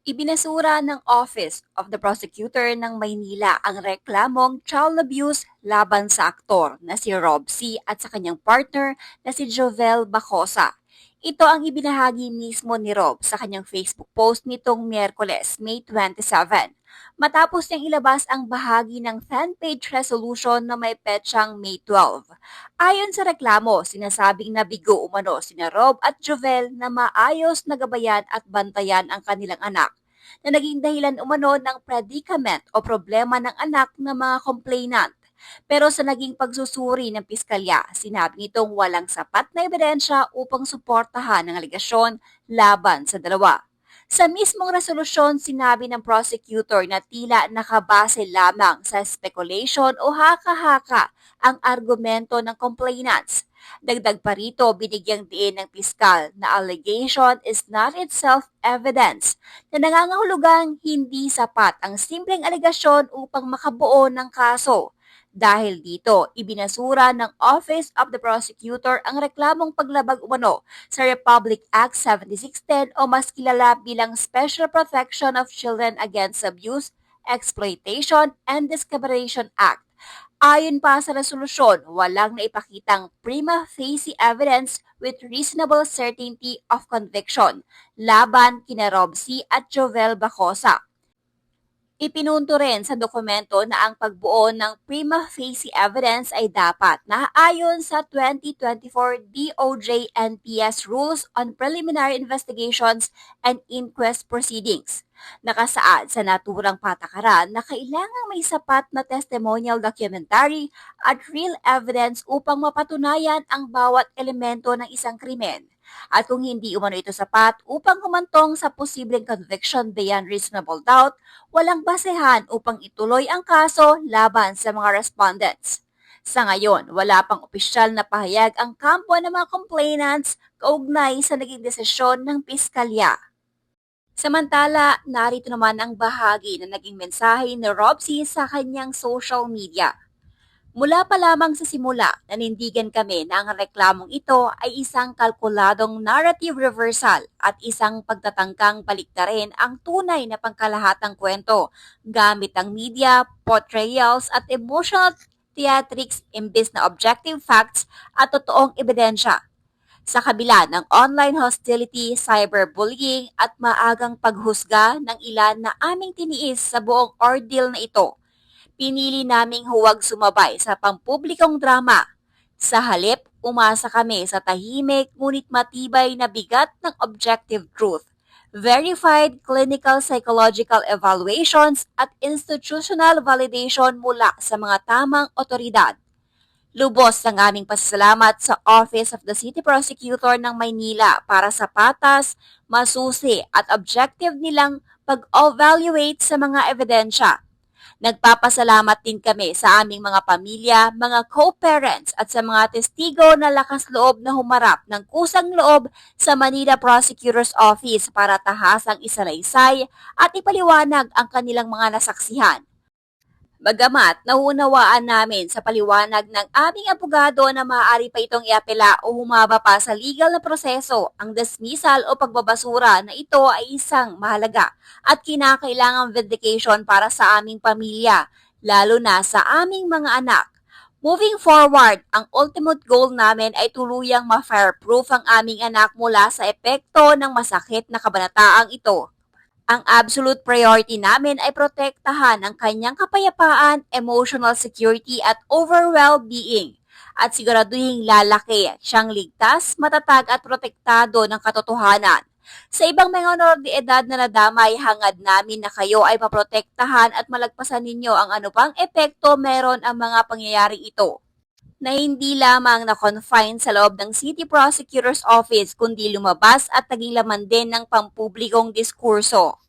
Ibinasura ng Office of the Prosecutor ng Maynila ang reklamong child abuse laban sa aktor na si Rob C. at sa kanyang partner na si Jovel Bacosa. Ito ang ibinahagi mismo ni Rob sa kanyang Facebook post nitong Miyerkules, May 27, matapos niyang ilabas ang bahagi ng fan-page resolution na may petsang May 12. Ayon sa reklamo, sinasabing nabigo umano sina Rob at Jovel na maayos na gabayan at bantayan ang kanilang anak na naging dahilan umano ng predicament o problema ng anak ng mga complainant. Pero sa naging pagsusuri ng piskalya, sinabi nitong walang sapat na ebidensya upang suportahan ang aligasyon laban sa dalawa. Sa mismong resolusyon, sinabi ng prosecutor na tila nakabase lamang sa speculation o haka-haka ang argumento ng complainants. Dagdag pa rito, binigyang diin ng piskal na allegation is not itself evidence na nangangahulugang hindi sapat ang simpleng alegasyon upang makabuo ng kaso. Dahil dito, ibinasura ng Office of the Prosecutor ang reklamong paglabag umano sa Republic Act 7610 o mas kilala bilang Special Protection of Children Against Abuse, Exploitation, and Discrimination Act. Ayon pa sa resolusyon, walang naipakitang prima facie evidence with reasonable certainty of conviction laban kina Rob C. at Jovel Bacosa. Ipinunto rin sa dokumento na ang pagbuo ng prima facie evidence ay dapat na ayon sa 2024 DOJ-NPS Rules on Preliminary Investigations and Inquest Proceedings. Nakasaad sa naturang patakaran na kailangang may sapat na testimonial documentary at real evidence upang mapatunayan ang bawat elemento ng isang krimen. At kung hindi umano ito sapat upang humantong sa posibleng conviction beyond reasonable doubt, walang basehan upang ituloy ang kaso laban sa mga respondents. Sa ngayon, wala pang opisyal na pahayag ang kampo ng mga complainants kaugnay sa naging desisyon ng piskalya. Samantala, narito naman ang bahagi na naging mensahe ni Robsy sa kanyang social media. Mula pa lamang sa simula, nanindigan kami na ang reklamong ito ay isang kalkuladong narrative reversal at isang pagtatangkang baliktarin ang tunay na pangkalahatang kwento gamit ang media, portrayals at emotional theatrics imbis na objective facts at totoong ebidensya. Sa kabila ng online hostility, cyberbullying at maagang paghusga ng ilan na aming tiniis sa buong ordeal na ito, pinili naming huwag sumabay sa pampublikong drama. Sa halip, umasa kami sa tahimik ngunit matibay na bigat ng objective truth, verified clinical psychological evaluations at institutional validation mula sa mga tamang otoridad. Lubos ang aming pasasalamat sa Office of the City Prosecutor ng Maynila para sa patas, masusi at objective nilang pag-evaluate sa mga ebidensya. Nagpapasalamat din kami sa aming mga pamilya, mga co-parents at sa mga testigo na lakas loob na humarap ng kusang loob sa Manila Prosecutor's Office para tahasang isalaysay at ipaliwanag ang kanilang mga nasaksihan. Bagamat nauunawaan namin sa paliwanag ng aming abogado na maaari pa itong iapela o humaba pa sa legal na proseso, ang dismissal o pagbabasura na ito ay isang mahalaga at kinakailangang vindication para sa aming pamilya, lalo na sa aming mga anak. Moving forward, ang ultimate goal namin ay tuluyang ma-fireproof ang aming anak mula sa epekto ng masakit na kabanataang ito. Ang absolute priority namin ay protektahan ang kanyang kapayapaan, emotional security at overall well-being at siguraduhin lalaki siyang ligtas, matatag at protektado ng katotohanan. Sa ibang mga honor de edad na nadamay, hangad namin na kayo ay maprotektahan at malagpasan ninyo ang anupang epekto meron ang mga pangyayaring ito na hindi lamang na-confine sa loob ng City Prosecutor's Office kundi lumabas at naging laman din ng pampublikong diskurso.